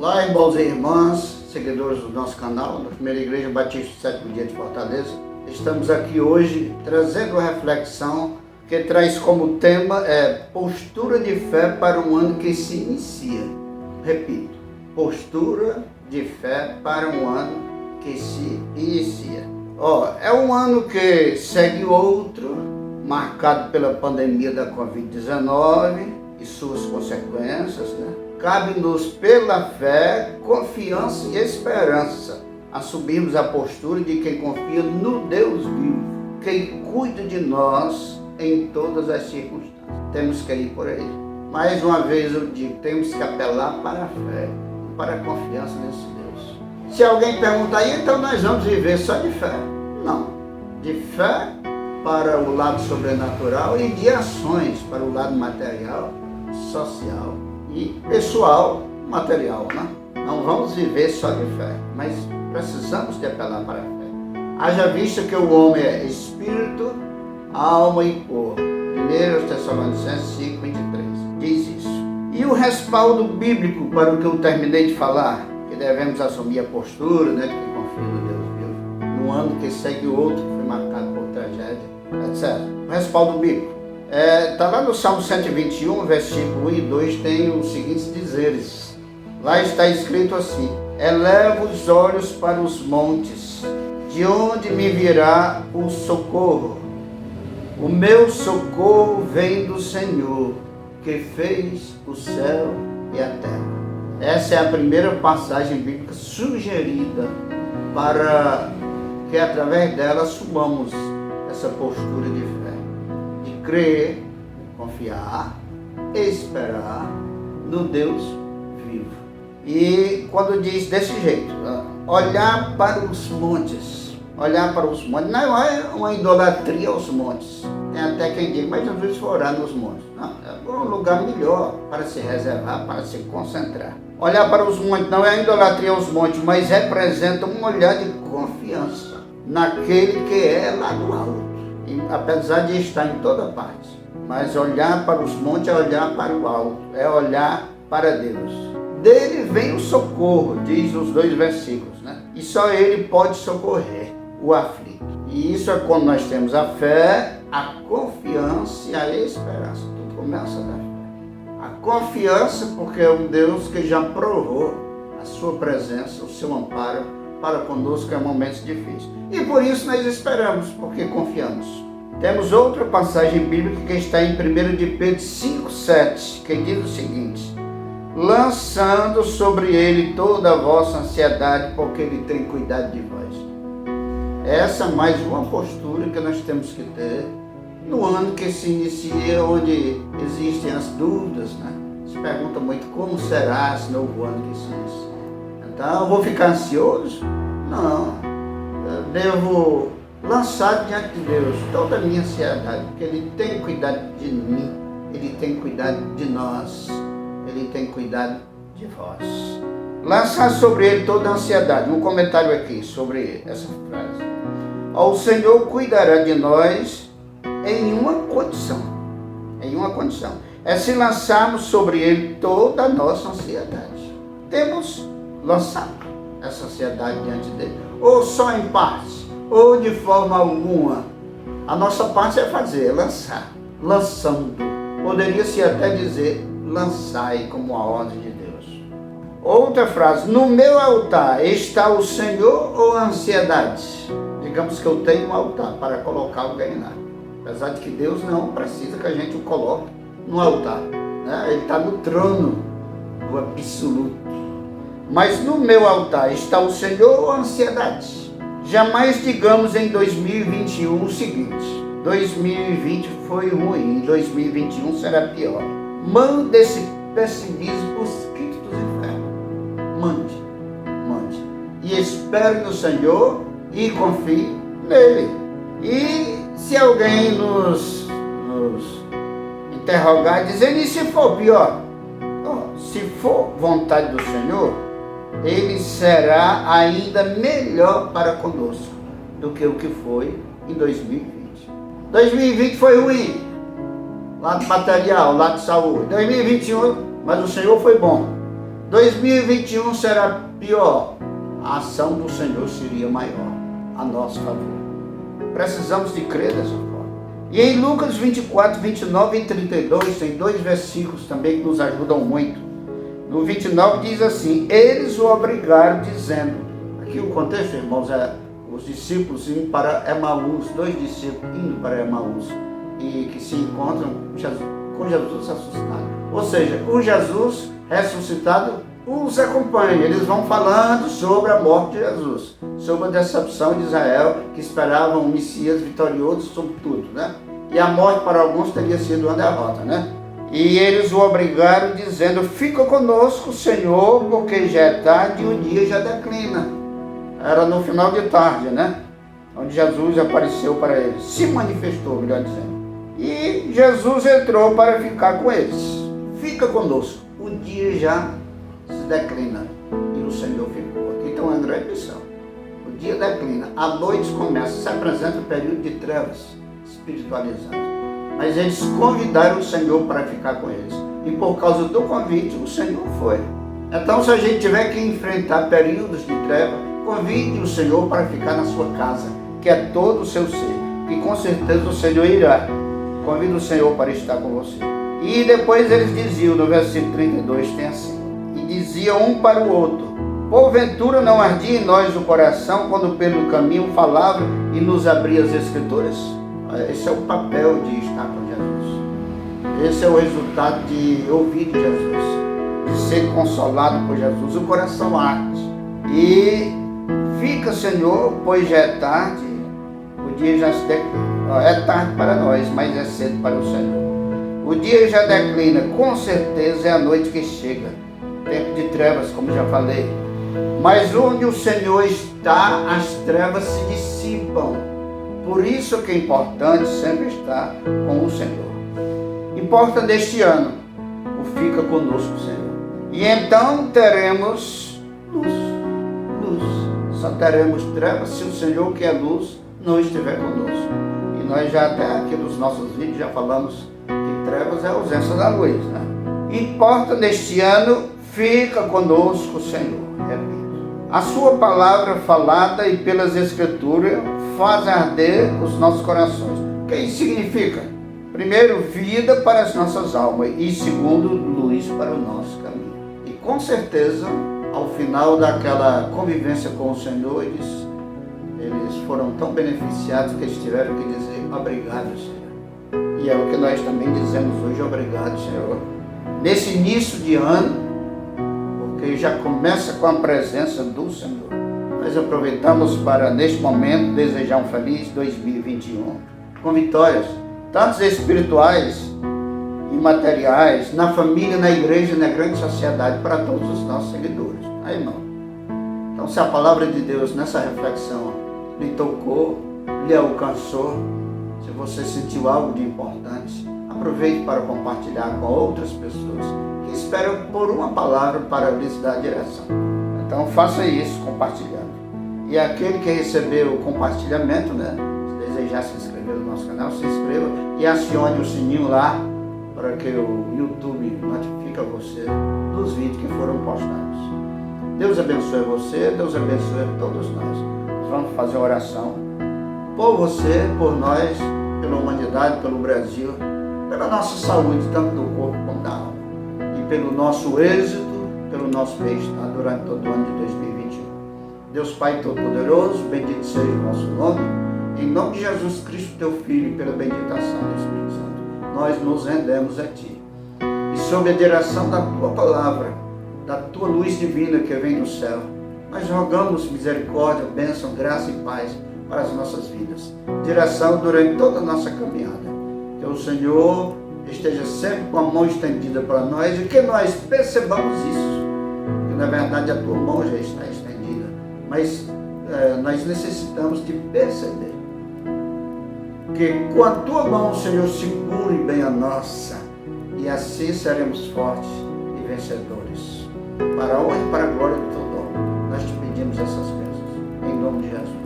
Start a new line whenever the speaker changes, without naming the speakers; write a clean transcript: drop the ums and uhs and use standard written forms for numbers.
Olá, irmãos e irmãs, seguidores do nosso canal, da Primeira Igreja Batista do Sétimo Dia de Fortaleza. Estamos aqui hoje trazendo a reflexão que traz como tema postura de fé para um ano que se inicia. Repito, postura de fé para um ano que se inicia. É um ano que segue outro, marcado pela pandemia da Covid-19 e suas consequências, Cabe-nos, pela fé, confiança e esperança, assumirmos a postura de quem confia no Deus vivo, quem cuida de nós em todas as circunstâncias. Temos que ir por aí. Mais uma vez eu digo, temos que apelar para a fé, para a confiança nesse Deus. Se alguém perguntar, então nós vamos viver só de fé? Não. De fé para o lado sobrenatural e de ações para o lado material, social e pessoal, material, Não vamos viver só de fé, mas precisamos de apelar para a fé. Haja vista que o homem é espírito, alma e corpo. 1 Tessalonicenses 5:23 diz isso. E o respaldo bíblico para o que eu terminei de falar, que devemos assumir a postura, de quem confia no Deus vivo, num ano que segue o outro, que foi marcado por tragédia, etc. O respaldo bíblico. Está lá no Salmo 121, versículo 1 e 2, tem os seguintes dizeres. Lá está escrito assim: eleva os olhos para os montes, de onde me virá o socorro? O meu socorro vem do Senhor, que fez o céu e a terra. Essa é a primeira passagem bíblica sugerida para que através dela assumamos essa postura de fé. Crer, confiar, esperar no Deus vivo. E quando diz desse jeito, olhar para os montes, não é uma idolatria aos montes. Tem até quem diga, mas Jesus foi orar nos montes. Não, é um lugar melhor para se reservar, para se concentrar. Olhar para os montes não é idolatria aos montes, mas representa um olhar de confiança naquele que é lá no alto. Apesar de estar em toda parte, mas olhar para os montes é olhar para o alto, é olhar para Deus. Dele vem o socorro, diz os dois versículos, E só Ele pode socorrer o aflito. E isso é quando nós temos a fé, a confiança e a esperança. Tudo começa da fé. A confiança, porque é um Deus que já provou a sua presença, o seu amparo para conosco em momentos difíceis. E por isso nós esperamos, porque confiamos. Temos outra passagem bíblica que está em 1 de Pedro 5:7, que diz o seguinte: lançando sobre ele toda a vossa ansiedade, porque ele tem cuidado de vós. Essa é mais uma postura que nós temos que ter no ano que se inicia, onde existem as dúvidas, Se pergunta muito como será esse novo ano que se inicia. Então, eu vou ficar ansioso? Não. Eu devo lançar diante de Deus toda a minha ansiedade, porque Ele tem cuidado de mim, Ele tem cuidado de nós, Ele tem cuidado de vós. Lançar sobre Ele toda a ansiedade. Um comentário aqui sobre essa frase. O Senhor cuidará de nós em uma condição. Em uma condição. É se lançarmos sobre Ele toda a nossa ansiedade. Temos lançado essa ansiedade diante dele, ou só em parte, ou de forma alguma. A nossa parte é fazer, lançar, lançando. Poderia-se até dizer, lançai, como a ordem de Deus. Outra frase: no meu altar está o Senhor ou a ansiedade? Digamos que eu tenho um altar para colocar alguém lá. Apesar de que Deus não precisa que a gente o coloque no altar, Ele está no trono do absoluto. Mas no meu altar está o Senhor ou a ansiedade? Jamais digamos em 2021 o seguinte: 2020 foi ruim, 2021 será pior. Mande esse pessimismo para os quintos do inferno. Mande. E espere no Senhor e confie nele. E se alguém nos interrogar, dizendo, e se for pior? Se for vontade do Senhor, Ele será ainda melhor para conosco do que o que foi em 2020. 2020 foi ruim, lado material, lado de saúde. 2021, mas o Senhor foi bom. 2021 será pior. A ação do Senhor seria maior a nosso favor. Precisamos de crer dessa forma. E em Lucas 24, 29 e 32, tem 2 versículos também que nos ajudam muito. No 29 diz assim: eles o obrigaram dizendo, aqui o contexto, irmãos, é os discípulos indo para Emaús, 2 discípulos indo para Emaús, e que se encontram com Jesus ressuscitado. Ou seja, o Jesus ressuscitado os acompanha, eles vão falando sobre a morte de Jesus, sobre a decepção de Israel, que esperavam um Messias vitorioso sobre tudo, né? E a morte para alguns teria sido uma derrota, né? E eles o obrigaram dizendo: fica conosco, Senhor, porque já é tarde e o dia já declina. Era no final de tarde, né? Onde Jesus apareceu para eles, se manifestou, melhor dizendo. E Jesus entrou para ficar com eles. Fica conosco, o dia já se declina e o Senhor ficou. Aqui tem uma grande missão. O dia declina, a noite começa, se apresenta o período de trevas espiritualizadas. Mas eles convidaram o Senhor para ficar com eles. E por causa do convite, o Senhor foi. Então, se a gente tiver que enfrentar períodos de treva, convide o Senhor para ficar na sua casa, que é todo o seu ser. E com certeza o Senhor irá. Convide o Senhor para estar com você. E depois eles diziam, no versículo 32, tem assim: e diziam um para o outro: porventura não ardia em nós o coração quando pelo caminho falava e nos abria as Escrituras? Esse é o papel de estar com Jesus. Esse é o resultado de ouvir de Jesus, de ser consolado por Jesus. O coração arde. E fica, Senhor, pois já é tarde, o dia já se declina. É tarde para nós, mas é cedo para o Senhor. O dia já declina, com certeza é a noite que chega. Tempo de trevas, como já falei. Mas onde o Senhor está, as trevas se dissipam. Por isso que é importante sempre estar com o Senhor. Importa neste ano, o fica conosco, Senhor. E então teremos luz. Luz. Só teremos trevas se o Senhor, que é luz, não estiver conosco. E nós já até aqui nos nossos vídeos já falamos que trevas é a ausência da luz, né? Importa neste ano, fica conosco, Senhor. Repito. A sua palavra falada e pelas Escrituras faz arder os nossos corações. O que isso significa? Primeiro, vida para as nossas almas. E segundo, luz para o nosso caminho. E com certeza, ao final daquela convivência com o Senhor, eles foram tão beneficiados que eles tiveram que dizer: obrigado, Senhor. E é o que nós também dizemos hoje: obrigado, Senhor. Nesse início de ano, porque já começa com a presença do Senhor. Nós aproveitamos para, neste momento, desejar um feliz 2021, com vitórias, tanto espirituais e materiais, na família, na igreja e na grande sociedade, para todos os nossos seguidores. Aí, irmão. Então, se a palavra de Deus nessa reflexão lhe tocou, lhe alcançou, se você sentiu algo de importante, aproveite para compartilhar com outras pessoas que esperam por uma palavra para lhes dar direção. Então faça isso compartilhando. E aquele que recebeu o compartilhamento, né, se desejar se inscrever no nosso canal, se inscreva e acione o sininho lá para que o YouTube notifique a você dos vídeos que foram postados. Deus abençoe você, Deus abençoe todos nós. Nós vamos fazer uma oração por você, por nós, pela humanidade, pelo Brasil, pela nossa saúde, tanto do corpo como da alma, e pelo nosso êxito, pelo nosso bem-estar durante todo o ano de 2021. Deus Pai Todo-Poderoso, bendito seja o nosso nome, em nome de Jesus Cristo, teu Filho, e pela benditação do Espírito Santo, nós nos rendemos a Ti. E sob a direção da Tua palavra, da Tua luz divina que vem do céu, nós rogamos misericórdia, bênção, graça e paz para as nossas vidas. Direção durante toda a nossa caminhada. Que o Senhor esteja sempre com a mão estendida para nós e que nós percebamos isso. Que na verdade a tua mão já está estendida. Mas nós necessitamos de perceber que com a tua mão, Senhor, segure bem a nossa. E assim seremos fortes e vencedores. Para a honra e para a glória do teu nome. Nós te pedimos essas bênçãos. Em nome de Jesus.